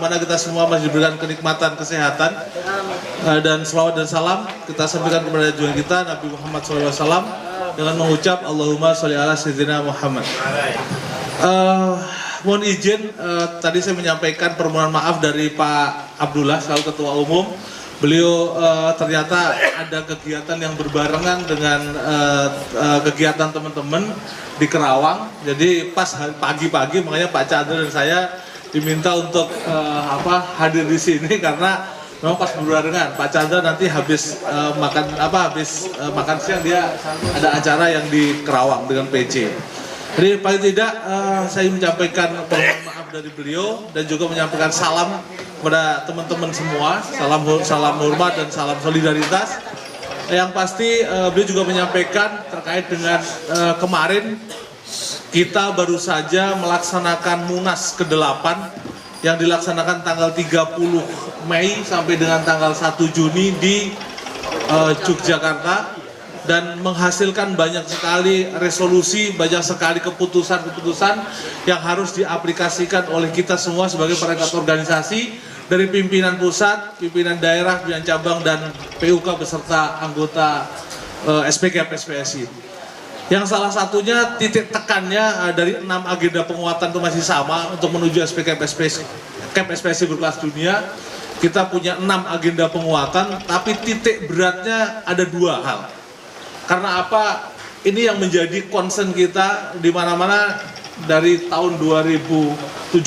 mana kita semua masih diberikan kenikmatan kesehatan. Dan selawat dan salam kita sampaikan kepada junjungan kita Nabi Muhammad SAW dengan mengucap Allahumma sholli ala sayyidina Muhammad. Mohon izin, tadi saya menyampaikan permohonan maaf dari Pak Abdullah selaku Ketua Umum. Beliau ternyata ada kegiatan yang berbarengan dengan kegiatan teman-teman di Kerawang. Jadi pas pagi-pagi makanya Pak Chandra dan saya diminta untuk hadir di sini karena memang pas berbarengan. Pak Chandra nanti habis makan siang dia ada acara yang di Kerawang dengan PC. Jadi paling tidak saya menyampaikan permohonan maaf dari beliau dan juga menyampaikan salam kepada teman-teman semua, salam hormat dan salam solidaritas. Yang pasti beliau juga menyampaikan terkait dengan kemarin kita baru saja melaksanakan Munas ke-8 yang dilaksanakan tanggal 30 Mei sampai dengan tanggal 1 Juni di Yogyakarta. Dan menghasilkan banyak sekali resolusi, banyak sekali keputusan-keputusan yang harus diaplikasikan oleh kita semua sebagai perangkat organisasi dari pimpinan pusat, pimpinan daerah, pimpinan cabang, dan PUK beserta anggota SPKP-SPSI. Yang salah satunya titik tekannya dari 6 agenda penguatan itu masih sama untuk menuju SPKP-SPSI berkelas dunia. Kita punya 6 agenda penguatan, tapi titik beratnya ada 2 hal. Karena apa? Ini yang menjadi concern kita di mana-mana dari tahun 2017.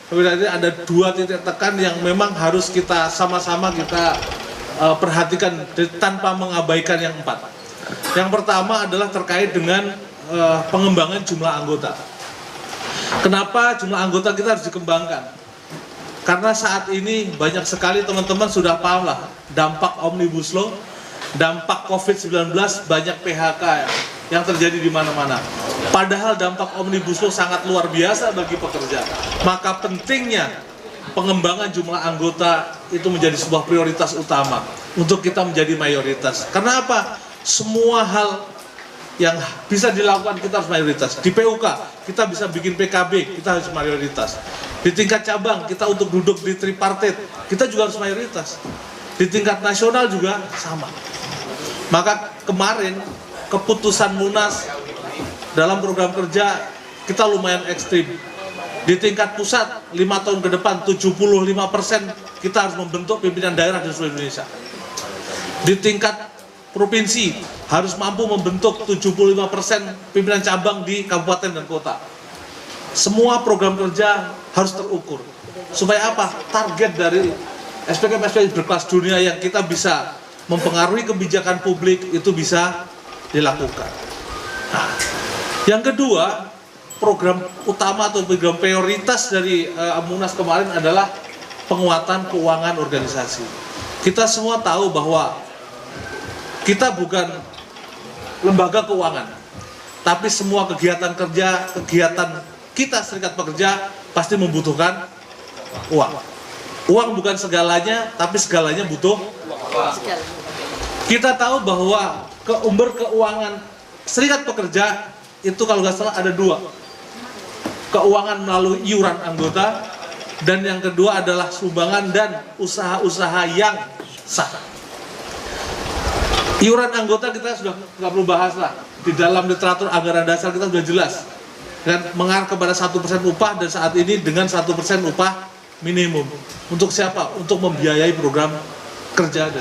Kemudian ada 2 titik tekan yang memang harus kita sama-sama kita perhatikan tanpa mengabaikan yang 4. Yang pertama adalah terkait dengan pengembangan jumlah anggota. Kenapa jumlah anggota kita harus dikembangkan? Karena saat ini banyak sekali teman-teman sudah paham lah dampak Omnibus Law, dampak COVID-19, banyak PHK yang terjadi di mana-mana. Padahal dampak Omnibus Law sangat luar biasa bagi pekerja. Maka pentingnya pengembangan jumlah anggota itu menjadi sebuah prioritas utama untuk kita menjadi mayoritas. Karena apa? Semua hal yang bisa dilakukan kita harus mayoritas. Di PUK kita bisa bikin PKB, kita harus mayoritas. Di tingkat cabang kita untuk duduk di tripartit, kita juga harus mayoritas. Di tingkat nasional juga sama. Maka kemarin keputusan Munas dalam program kerja kita lumayan ekstrim. Di tingkat pusat 5 tahun ke depan 75% kita harus membentuk pimpinan daerah di seluruh Indonesia. Di tingkat provinsi harus mampu membentuk 75% pimpinan cabang di kabupaten dan kota. Semua program kerja harus terukur. Supaya apa? Target dari SPKP-SPSI berkelas dunia yang kita bisa mempengaruhi kebijakan publik itu bisa dilakukan. Nah, yang kedua, program utama atau program prioritas dari Munas kemarin adalah penguatan keuangan organisasi. Kita semua tahu bahwa kita bukan lembaga keuangan, tapi semua kegiatan kerja, kegiatan kita serikat pekerja pasti membutuhkan uang. Uang bukan segalanya, tapi segalanya butuh uang. Kita tahu bahwa keuangan serikat pekerja itu kalau nggak salah ada 2. Keuangan melalui iuran anggota, dan yang kedua adalah sumbangan dan usaha-usaha yang sah. Iuran anggota kita sudah nggak perlu bahas lah. Di dalam literatur anggaran dasar kita sudah jelas. Dan mengarah kepada 1% upah, dan saat ini dengan 1% upah minimum. Untuk siapa? Untuk membiayai program kerja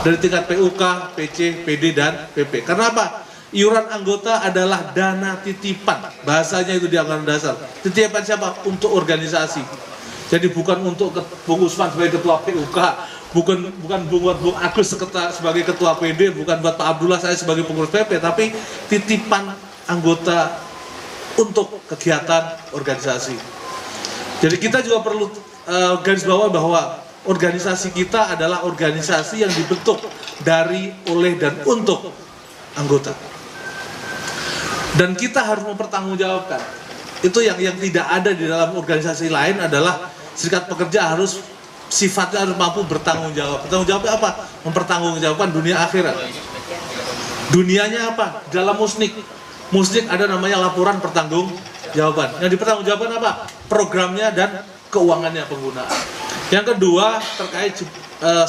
dari tingkat PUK, PC, PD, dan PP. Karena apa? Iuran anggota adalah dana titipan. Bahasanya itu di anggaran dasar. Titipan siapa? Untuk organisasi. Jadi bukan untuk Bung Usman sebagai ketua PUK, bukan buat Bung Agus sebagai ketua PD, bukan buat Pak Abdullah saya sebagai pengurus PP, tapi titipan anggota untuk kegiatan organisasi. Jadi kita juga perlu garis bawah bahwa organisasi kita adalah organisasi yang dibentuk dari, oleh, dan untuk anggota. Dan kita harus mempertanggungjawabkan. Itu yang tidak ada di dalam organisasi lain adalah serikat pekerja harus sifatnya harus mampu bertanggung jawab. Bertanggung jawabnya apa? Mempertanggungjawabkan dunia akhirat. Dunianya apa? Dalam musnik. Musnik ada namanya laporan pertanggungjawaban. Yang dipertanggungjawabkan apa? Programnya dan keuangannya penggunaan. Yang kedua terkait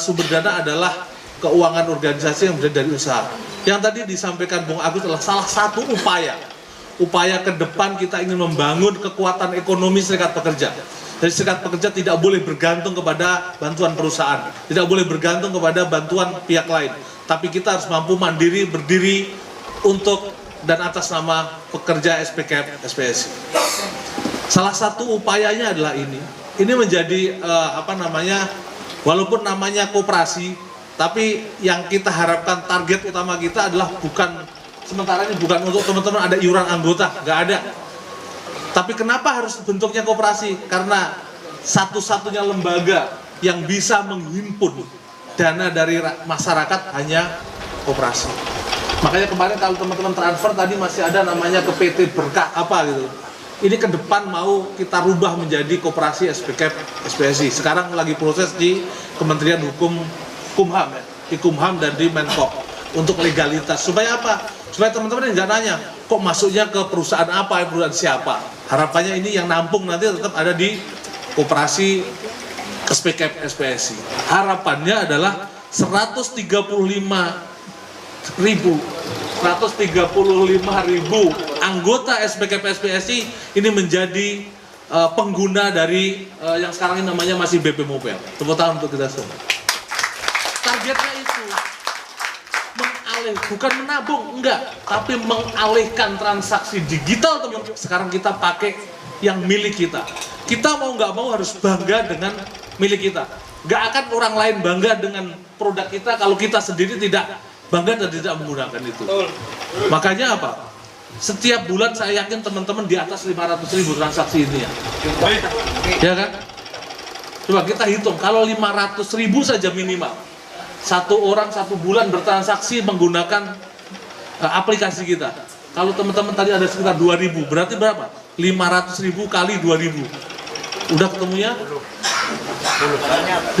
sumber dana adalah keuangan organisasi yang berasal dari usaha. Yang tadi disampaikan Bung Agus adalah salah satu upaya ke depan kita ingin membangun kekuatan ekonomi serikat pekerja. Jadi serikat pekerja tidak boleh bergantung kepada bantuan perusahaan, tidak boleh bergantung kepada bantuan pihak lain. Tapi kita harus mampu mandiri, berdiri untuk dan atas nama pekerja SPKF SPSI. Salah satu upayanya adalah ini menjadi walaupun namanya koperasi, tapi yang kita harapkan target utama kita adalah sementara ini bukan untuk teman-teman ada iuran anggota, nggak ada. Tapi kenapa harus bentuknya koperasi? Karena satu-satunya lembaga yang bisa menghimpun dana dari masyarakat hanya koperasi. Makanya kemarin kalau teman-teman transfer tadi masih ada namanya ke PT Berkah apa gitu. Ini ke depan mau kita rubah menjadi koperasi SPKF SPSI. Sekarang lagi proses di Kementerian Kumham ya, di Kumham dan di Menkop untuk legalitas. Supaya apa? Supaya teman-teman nggak nanya, kok masuknya ke perusahaan apa, perusahaan siapa. Harapannya ini yang nampung nanti tetap ada di koperasi SPKF SPSI. Harapannya adalah 135.000 anggota SPKF SPSI ini menjadi pengguna dari yang sekarang ini namanya masih BP Mobile. Tepuk tangan untuk kita semua. Targetnya itu bukan menabung, enggak, tapi mengalihkan transaksi digital teman-teman. Sekarang kita pakai yang milik kita. Kita mau nggak mau harus bangga dengan milik kita. Nggak akan orang lain bangga dengan produk kita kalau kita sendiri tidak bangga dan tidak menggunakan itu. Makanya apa? Setiap bulan saya yakin teman-teman di atas 500.000 transaksi ini ya. Ya kan? Coba kita hitung, kalau 500.000 saja minimal. Satu orang satu bulan bertransaksi menggunakan aplikasi kita. Kalau teman-teman tadi ada sekitar 2.000, berarti berapa? 500.000 kali 2.000. Udah ketemunya?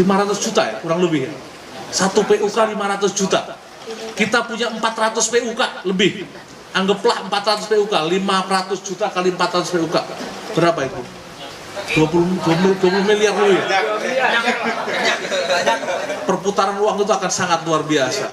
500 juta ya, kurang lebih ya. Satu PUK 500 juta. Kita punya 400 PUK lebih. Anggaplah 400 PUK, 500 juta kali 400 PUK. Berapa itu? 20 miliar lebih ya? Perputaran uang itu akan sangat luar biasa.